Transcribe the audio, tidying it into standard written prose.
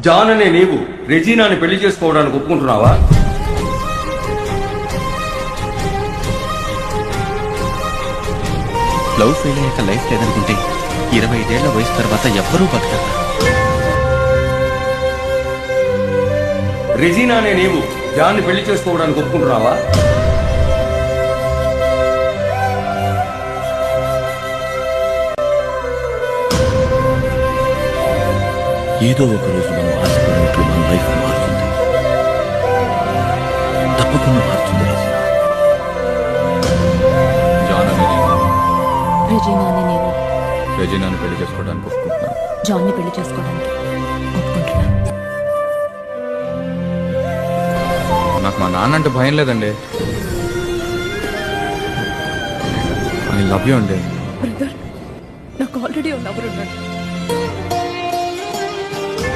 John అనే నీవు రెజీనాని పెళ్లి చేసుకోవడానికి ఒప్పుకుంటున్నావా? లవ్ ఫెయిల్ అయ్యాక లైఫ్ లేదనుకుంటే 25 ఏళ్ల వయసు తర్వాత ఎవ్వరూ బతకరు. రెజీనా అనే నీవు జాన్ని పెళ్లి చేసుకోవడానికి ఒప్పుకుంటున్నావా? ఏదో ఒక రోజు మనం ఆశపడినట్లు మన లైఫ్ మారుతుంది. తప్పకుండా మారుతుంది. జాన్ అనే నేను రెజీనా అనే నేను రెజీనాను పెళ్లి చేసుకోవడానికి ఒప్పుకుంటున్నాను. జాన్ని పెళ్లి చేసుకోవడానికి ఒప్పుకుంటున్నాను. నాకు మా నాన్న అంటే భయం లేదండి. ఐ లవ్ యూ అండి. బ్రదర్, నాకు ఆల్రెడీ ఉన్నాడు.